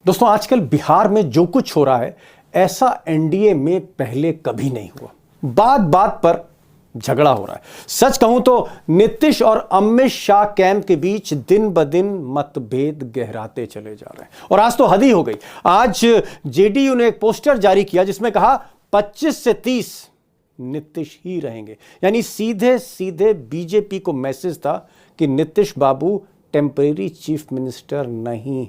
दोस्तों आजकल बिहार में जो कुछ हो रहा है ऐसा एनडीए में पहले कभी नहीं हुआ। बात बात पर झगड़ा हो रहा है। सच कहूं तो नीतीश और अमित शाह कैंप के बीच दिन ब दिन मतभेद गहराते चले जा रहे हैं और आज तो हद ही हो गई। आज जेडीयू ने एक पोस्टर जारी किया जिसमें कहा 25 से 30 नीतीश ही रहेंगे, यानी सीधे सीधे बीजेपी को मैसेज था कि नीतीश बाबू टेम्परेरी चीफ मिनिस्टर नहीं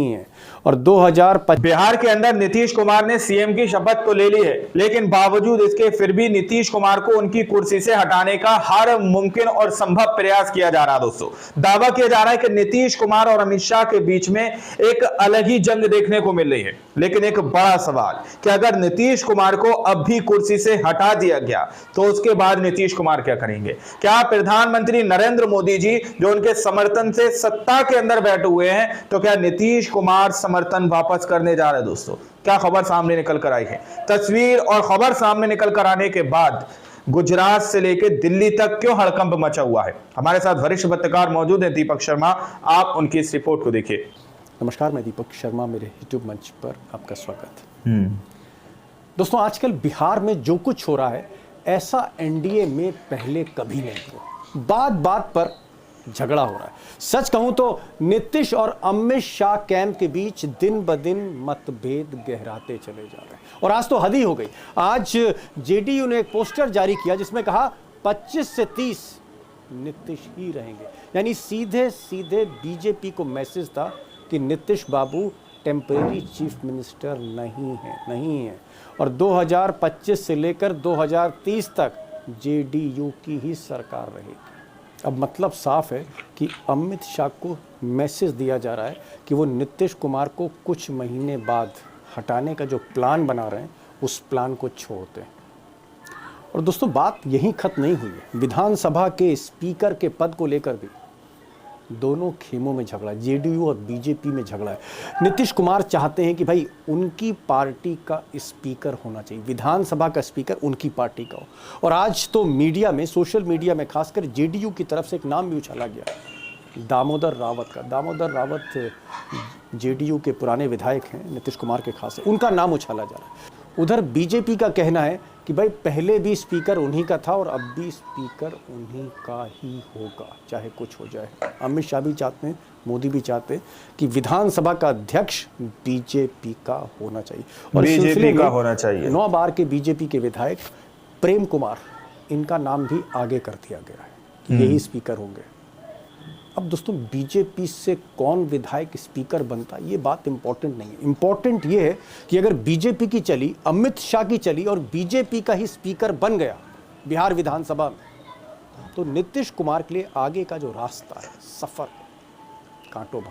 है। और 2025 बिहार के अंदर नीतीश कुमार ने सीएम की शपथ तो ले ली है, लेकिन बावजूद इसके फिर भी नीतीश कुमार को उनकी कुर्सी से हटाने का हर मुमकिन और संभव प्रयास किया जा रहा है। दोस्तों, दावा किया जा रहा है कि नीतीश कुमार और अमित शाह के बीच में एक अलग ही जंग देखने को मिल रही है। लेकिन एक बड़ा सवाल कि अगर नीतीश कुमार को अब भी कुर्सी से हटा दिया गया तो उसके बाद नीतीश कुमार क्या करेंगे? क्या प्रधानमंत्री नरेंद्र मोदी जी जो उनके समर्थन से सत्ता के अंदर बैठे हुए हैं, तो क्या नीतीश कुमार समर्थन वापस करने जा रहे हैं? दोस्तों, क्या खबर सामने निकल कर आई है? तस्वीर और खबर सामने निकल कर आने के बाद गुजरात से लेकर दिल्ली तक क्यों हड़कंप मचा हुआ है? हमारे साथ वरिष्ठ पत्रकार मौजूद हैं, दीपक शर्मा। आप उनकी इस रिपोर्ट को देखिए। नमस्कार, मैं दीपक शर्मा, मेरे यूट्यूब मंच पर आपका स्वागत। दोस्तों आजकल बिहार में जो कुछ हो रहा है ऐसा एनडीए में पहले कभी नहीं हुआ। बात बात पर झगड़ा हो रहा है। सच कहूं तो नीतीश और अमित शाह कैंप के बीच दिन ब दिन मतभेद गहराते चले जा रहे हैं और आज तो हद ही हो गई। आज जेडीयू ने एक पोस्टर जारी किया जिसमें कहा 25 से 30 नीतीश ही रहेंगे, यानी सीधे सीधे बीजेपी को मैसेज था कि नीतीश बाबू टेम्परेरी चीफ मिनिस्टर नहीं है और 2025 से लेकर 2030 तक जेडीयू की ही सरकार रहेगी। अब मतलब साफ है कि अमित शाह को मैसेज दिया जा रहा है कि वो नीतीश कुमार को कुछ महीने बाद हटाने का जो प्लान बना रहे हैं उस प्लान को छोड़ते हैं। और दोस्तों बात यहीं खत्म नहीं हुई है। विधानसभा के स्पीकर के पद को लेकर भी दोनों खेमों में झगड़ा, जेडीयू और बीजेपी में झगड़ा है। नीतीश कुमार चाहते हैं कि भाई उनकी पार्टी का स्पीकर होना चाहिए, विधानसभा का स्पीकर उनकी पार्टी का हो। और आज तो मीडिया में, सोशल मीडिया में खासकर जेडीयू की तरफ से एक नाम भी उछाला गया, दामोदर रावत का। दामोदर रावत जेडीयू के पुराने विधायक हैं, नीतीश कुमार के खास, उनका नाम उछाला जा रहा है। उधर बीजेपी का कहना है कि भाई पहले भी स्पीकर उन्हीं का था और अब भी स्पीकर उन्हीं का ही होगा, चाहे कुछ हो जाए। अमित शाह भी चाहते हैं, मोदी भी चाहते हैं कि विधानसभा का अध्यक्ष बीजेपी का होना चाहिए और बीजेपी का होना चाहिए। 9 बार के बीजेपी के विधायक प्रेम कुमार, इनका नाम भी आगे कर दिया गया है कि यही स्पीकर होंगे। अब दोस्तों बीजेपी से कौन विधायक स्पीकर बनता है ये बात इंपॉर्टेंट नहीं है। इंपॉर्टेंट ये है कि अगर बीजेपी की चली, अमित शाह की चली और बीजेपी का ही स्पीकर बन गया बिहार विधानसभा में, तो नीतीश कुमार के लिए आगे का जो रास्ता है, सफर कांटों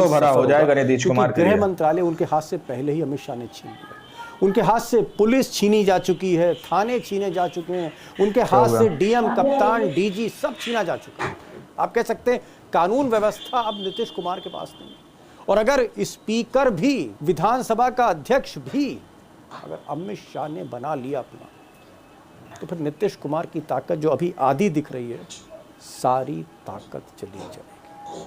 भरा हो जाएगा नीतीश कुमार के लिए। गृह मंत्रालय उनके हाथ से पहले ही अमित शाह ने छीन लिया। उनके हाथ से पुलिस छीनी जा चुकी है, थाने छीने जा चुके हैं, उनके हाथ से डीएम, कप्तान, डीजी सब छीना जा चुका है। आप कह सकते हैं कानून व्यवस्था अब नीतीश कुमार के पास नहीं। और अगर स्पीकर भी, विधानसभा का अध्यक्ष भी अगर अमित शाह ने बना लिया अपना, तो फिर नीतीश कुमार की ताकत जो अभी आधी दिख रही है, सारी ताकत चली जाएगी।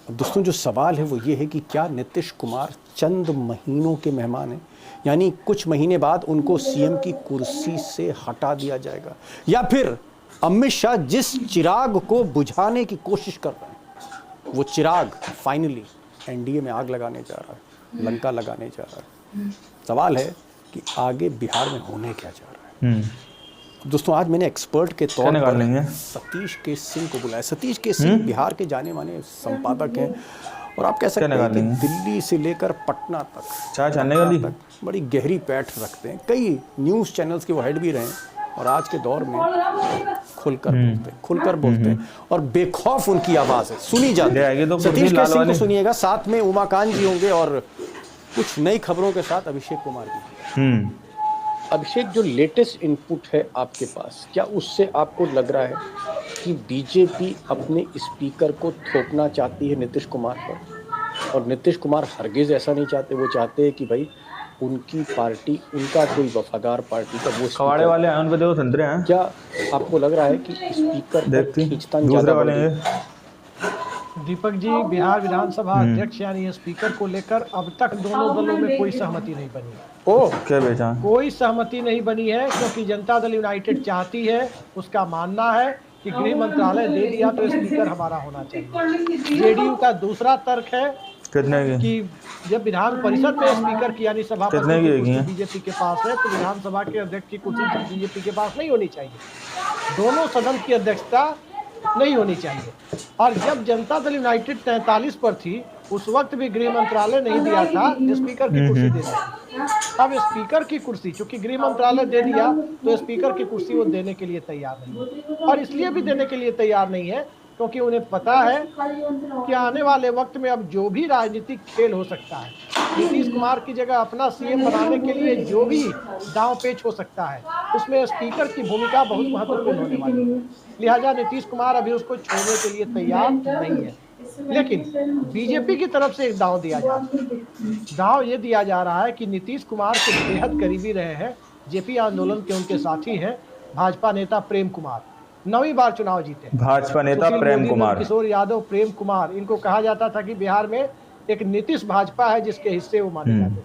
अब दोस्तों जो सवाल है वो ये है कि क्या नीतीश कुमार चंद महीनों के मेहमान हैं, यानी कुछ महीने बाद उनको सीएम की कुर्सी से हटा दिया जाएगा, या फिर अमित शाह जिस चिराग को बुझाने की कोशिश कर रहे हैं वो चिराग फाइनली एनडीए में आग लगाने जा रहा है, लंका लगाने जा रहा है। सवाल है कि आगे बिहार में होने क्या जा रहा है। दोस्तों आज मैंने एक्सपर्ट के तौर पर सतीश के सिंह को बुलाया। सतीश के सिंह बिहार के जाने माने संपादक हैं और आप कह सकते हैं कि दिल्ली से लेकर पटना तक बड़ी गहरी पैठ रखते हैं। कई न्यूज़ चैनल्स के वो हेड भी रहे हैं और आज के दौर में खुलकर बोलते हैं और बेखौफ उनकी आवाज़ है, सुनी जाती है। तो सतीश के सिंह को सुनिएगा, साथ में उमाकांत जी होंगे और कुछ नई खबरों के साथ अभिषेक कुमार जी। अभिषेक, जो लेटेस्ट इनपुट है आपके पास, क्या उससे आपको लग रहा है कि बीजेपी अपने स्पीकर को थोपना चाहती है नीतीश कुमार पर? और नीतीश कुमार हरगिज़ ऐसा नहीं चाहते। वो चाहते हैं कि भाई उनकी पार्टी, उनका कोई वफादार पार्टी का वो खवाड़े वाले हैं, उन पे देखो संतरे हैं। क्या आपको लग रहा है कि स्पीकर खींचतान ज़्यादा बढ़ गई? दीपक जी, बिहार विधानसभा अध्यक्ष यानी स्पीकर को लेकर अब तक दोनों दलों में कोई सहमति नहीं बनी है। ओह, क्या बेटा? कोई सहमति नहीं बनी है क्योंकि जनता दल यूनाइटेड चाहती है, उसका मानना है कि गृह मंत्रालय दे दिया तो स्पीकर हमारा होना चाहिए। जेडीयू का दूसरा तर्क है कितने की? कि जब विधान परिषद में स्पीकर की यानी सभापति कितने की की होगी कुर्सी हैं? बीजेपी के पास है, तो विधानसभा के अध्यक्ष की कुर्सी बीजेपी के पास नहीं होनी चाहिए। दोनों सदन की अध्यक्षता नहीं होनी चाहिए। और जब जनता दल यूनाइटेड 43 पर थी, उस वक्त भी गृह मंत्रालय नहीं दिया था स्पीकर की कुर्सी देने की। अब स्पीकर की कुर्सी, चूंकि गृह मंत्रालय दे दिया तो स्पीकर की कुर्सी वो देने के लिए तैयार नहीं है। और इसलिए भी देने के लिए तैयार नहीं है क्योंकि उन्हें पता है कि आने वाले वक्त में अब जो भी राजनीतिक खेल हो सकता है, नीतीश कुमार की जगह अपना सीएम बनाने के लिए जो भी दांव पेच हो सकता है, उसमें स्पीकर की भूमिका बहुत महत्वपूर्ण होने वाली है। लिहाजा नीतीश कुमार अभी उसको छोड़ने के लिए तैयार नहीं है। लेकिन बीजेपी की तरफ से एक दांव दिया जा रहा है। दांव ये दिया जा रहा है कि नीतीश कुमार के बेहद करीबी रहे हैं जेपी आंदोलन के उनके साथी हैं भाजपा नेता प्रेम कुमार, 9वीं बार चुनाव जीते। भाजपा नेता सुशील प्रेम मोदी, कुमार, किशोर यादव, प्रेम कुमार, इनको कहा जाता था कि बिहार में एक नीतीश भाजपा है जिसके हिस्से वो माने जाते थे।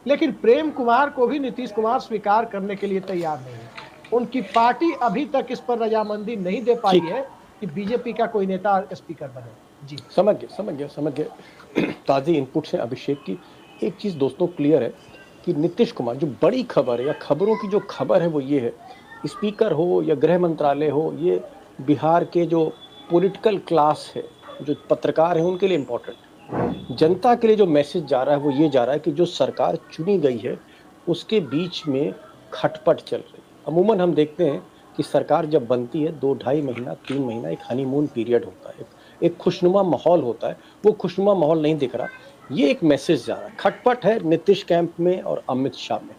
लेकिन प्रेम कुमार को भी नीतीश कुमार स्वीकार करने के लिए तैयार नहीं है। उनकी पार्टी अभी तक इस पर रजामंदी नहीं दे पाई है कि बीजेपी का कोई नेता स्पीकर बने। जी, समझ गए। ताज़ी इनपुट से अभिषेक की एक चीज़ दोस्तों क्लियर है कि नीतीश कुमार, जो बड़ी खबर है या खबरों की जो खबर है वो ये है, स्पीकर हो या गृह मंत्रालय हो, ये बिहार के जो पॉलिटिकल क्लास है, जो पत्रकार हैं, उनके लिए इम्पोर्टेंट। जनता के लिए जो मैसेज जा रहा है वो ये जा रहा है कि जो सरकार चुनी गई है उसके बीच में खटपट चल रही है। अमूमन हम देखते हैं कि सरकार जब बनती है 2-2.5 महीना 3 महीना एक हनीमून पीरियड होता है, एक खुशनुमा माहौल होता है। वो खुशनुमा माहौल नहीं दिख रहा। ये एक मैसेज जा रहा है, खटपट है नीतीश कैंप में और अमित शाह में।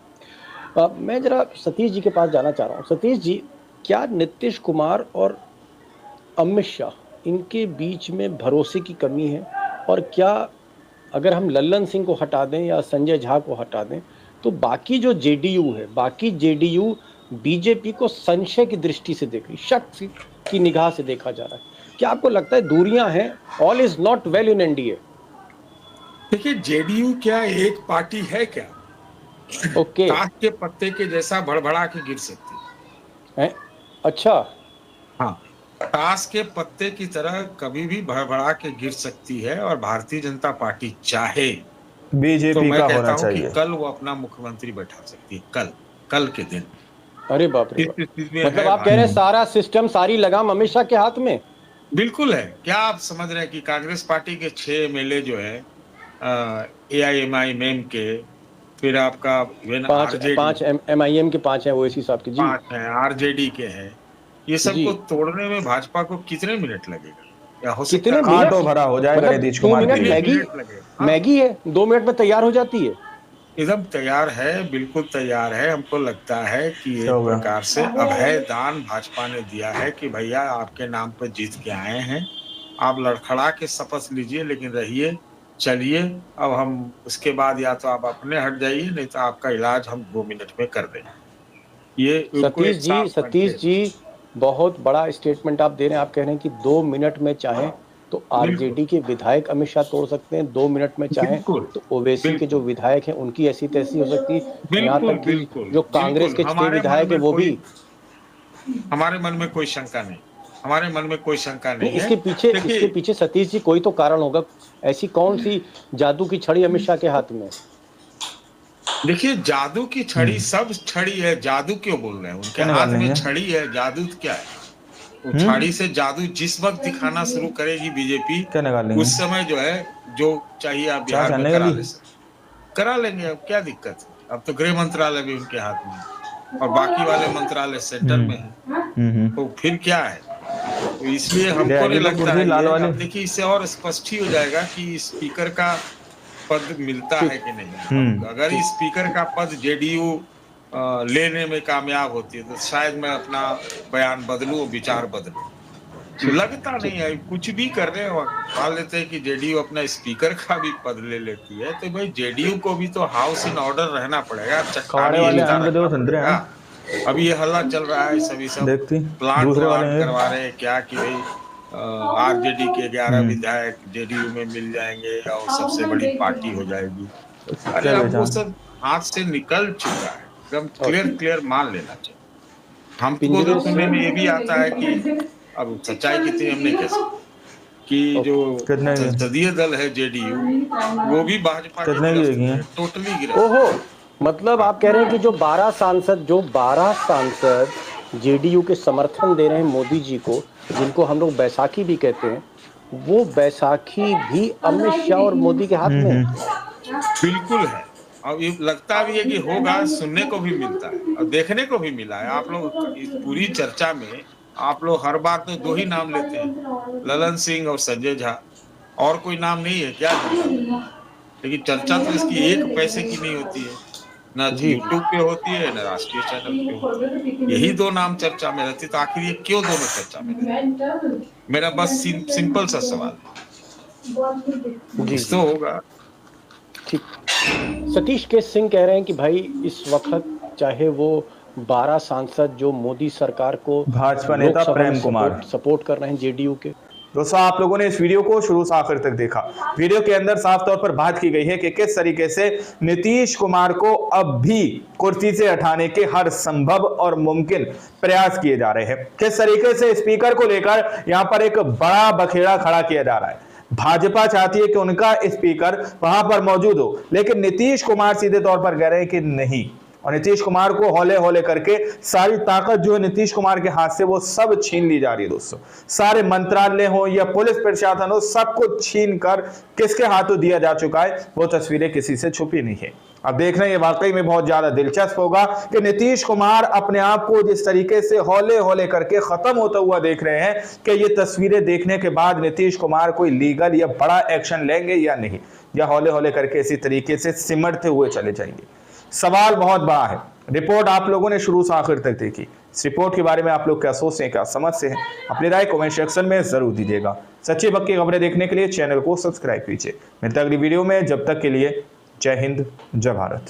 मैं जरा सतीश जी के पास जाना चाह रहा हूँ। सतीश जी, क्या नीतीश कुमार और अमित शाह इनके बीच में भरोसे की कमी है? और क्या अगर हम लल्लन सिंह को हटा दें या संजय झा को हटा दें तो बाकी जो जेडीयू है, बाकी जेडीयू बीजेपी को संशय की दृष्टि से देख रही, शक की निगाह से देखा जा रहा है? क्या आपको लगता है दूरियां हैं? All is not well in NDA? देखिए, जेडीयू क्या एक पार्टी है क्या? ओके, ताश के पत्ते के जैसा भड़बड़ा के गिर सकती है। अच्छा, हाँ, ताश के पत्ते की तरह कभी भी भड़बड़ा के गिर सकती है। और भारतीय जनता पार्टी चाहे तो बीजेपी मैं का कहता होना हूं चाहिए। कि कल वो अपना मुख्यमंत्री बैठा सकती है। कल के दिन। अरे बाप रे इस बाप। स्थिति में मतलब है आप कह रहे हैं भारत। सारा सिस्टम, सारी लगाम अमित शाह के हाथ में? बिल्कुल है। क्या आप समझ रहे हैं कि कांग्रेस पार्टी के 6 एमएलए जो है एआईएमआईएम के, फिर आपका पांच एमआईएम के 5 हैं, वो इसी हिसाब के जी 5 हैं, आरजेडी के हैं, ये सब जी। को तोड़ने में भाजपा को कितने मिनट लगेगा? या हो सकता कितने है मिनट? कांटो भरा हो जाएगा मतलब नीतीश 2 कुमार मिनट के लिए। मैगी, मिनट लगेगा। हाँ, मैगी है, 2 मिनट में तैयार हो जाती है। एकदम तैयार है, बिल्कुल तैयार है। हमको लगता है कि एक क्या होगा? प्रकार से अभय दान भाजपा ने दिया है कि भैया आपके नाम पर जीत के आए हैं, आप लड़खड़ा के शपथ लीजिए, लेकिन रहिए, चलिए। अब हम उसके बाद या तो आप अपने हट जाइए, नहीं तो आपका इलाज हम 2 मिनट में कर देंगे। ये उनको एक साफ सतीश संकेत। जी, बहुत बड़ा स्टेटमेंट आप दे रहे हैं। आप कह रहे हैं कि 2 मिनट में चाहें तो आरजेडी के विधायक अमित शाह तोड़ सकते हैं, 2 मिनट में चाहें बिल्कुल, तो ओवैसी के जो विधायक हैं उनकी ऐसी तैसी हो सकती है। यहाँ तक कि बिल्कुल, जो कांग्रेस के 6 विधायक है वो भी। हमारे मन में कोई शंका नहीं, हमारे मन में कोई शंका नहीं है। इसके पीछे सतीश जी कोई तो कारण होगा। ऐसी कौन सी जादू की छड़ी अमित शाह के हाथ में? देखिए, जादू की छड़ी, सब छड़ी है, जादू क्यों बोल रहे हैं? उनके हाथ में छड़ी है, जादू क्या है? वो छड़ी से जादू जिस वक्त दिखाना शुरू करेगी बीजेपी, उस समय जो है, जो चाहिए आप बिहार में करा लेंगे। अब क्या दिक्कत है? अब तो गृह मंत्रालय भी उनके हाथ में है और बाकी वाले मंत्रालय सेंटर में है, तो फिर क्या है? तो इसलिए हमको नहीं लगता है। अब देखिए, इससे और स्पष्ट ही हो जाएगा कि स्पीकर का पद मिलता है कि नहीं। अगर स्पीकर का पद जेडीयू लेने में कामयाब होती है तो शायद मैं अपना बयान बदलूं, विचार बदलूं। लगता नहीं है। कुछ भी कर रहे हो, मान लेते हैं कि जेडीयू अपना स्पीकर का भी पद ले लेती है, तो भाई जेडीयू को भी तो हाउस इन ऑर्डर रहना पड़ेगा। अब ये हल्ला चल रहा है, सभी सब प्लांट करवा रहे हैं क्या कि भाई आरजेडी के 11 विधायक जेडीयू में मिल जाएंगे और सबसे बड़ी पार्टी हो जाएगी। अरे अब वो सब हाथ से निकल चुका है, एकदम क्लियर मान लेना चाहिए। हमको तो सुनने में ये भी आता है कि अब सच्चाई कितनी हम नहीं कह सकते कि जो संसदीय दल है जेडीयू वो भी भाजपा के टोटली गिरा। ओहो, मतलब आप कह रहे हैं कि जो 12 सांसद जेडीयू के समर्थन दे रहे हैं मोदी जी को, जिनको हम लोग बैसाखी भी कहते हैं, वो बैसाखी भी अमित शाह और मोदी के हाथ में है। बिल्कुल है। अब ये लगता भी है कि होगा, सुनने को भी मिलता है और देखने को भी मिला है। आप लोग इस पूरी चर्चा में आप लोग हर बार तो 2 ही नाम लेते हैं, ललन सिंह और संजय झा, और कोई नाम नहीं है क्या? लेकिन चर्चा तो इसकी 1 पैसे की नहीं होती है, ना यूट्यूब पे होती है ना राष्ट्रीय चैनल पे होती है। यही 2 नाम चर्चा में रहती, तो आखिर ये क्यों दोनों चर्चा में रहते? मेरा बस सिंपल सा सवाल है, तो होगा ठीक। सतीश के सिंह कह रहे हैं कि भाई इस वक्त चाहे वो 12 सांसद जो मोदी सरकार को, भाजपा नेता प्रेम कुमार सपोर्ट कर रहे हैं जेडीयू के। दोस्तों, आप लोगों ने इस वीडियो को शुरू से आखिर तक देखा। वीडियो के अंदर साफ तौर पर बात की गई है कि किस तरीके से नीतीश कुमार को अब भी कुर्सी से हटाने के हर संभव और मुमकिन प्रयास किए जा रहे हैं। किस तरीके से स्पीकर को लेकर यहां पर एक बड़ा बखेड़ा खड़ा किया जा रहा है। भाजपा चाहती है कि उनका स्पीकर वहां पर मौजूद हो, लेकिन नीतीश कुमार सीधे तौर पर कह रहे हैं कि नहीं, और नीतीश कुमार को हौले हौले करके सारी ताकत जो है नीतीश कुमार के हाथ से वो सब छीन ली जा रही है। दोस्तों, सारे मंत्रालय हो या पुलिस प्रशासन हो, सब कुछ छीन कर किसके हाथों दिया जा चुका है, वो तस्वीरें किसी से छुपी नहीं है। अब देखना ये वाकई में बहुत ज्यादा दिलचस्प होगा कि नीतीश कुमार अपने आप को जिस तरीके से हौले हौले करके खत्म होता हुआ देख रहे हैं, कि ये तस्वीरें देखने के बाद नीतीश कुमार कोई लीगल या बड़ा एक्शन लेंगे या नहीं, या हौले हौले करके इसी तरीके से सिमटते हुए चले जाएंगे। सवाल बहुत बड़ा है। रिपोर्ट आप लोगों ने शुरू से आखिर तक देखी। इस रिपोर्ट के बारे में आप लोग क्या सोचते हैं, क्या समझते हैं, अपनी राय कमेंट सेक्शन में जरूर दीजिएगा। सच्ची पक्की खबरें देखने के लिए चैनल को सब्सक्राइब कीजिए। मिलते हैं अगली वीडियो में, जब तक के लिए जय हिंद, जय भारत।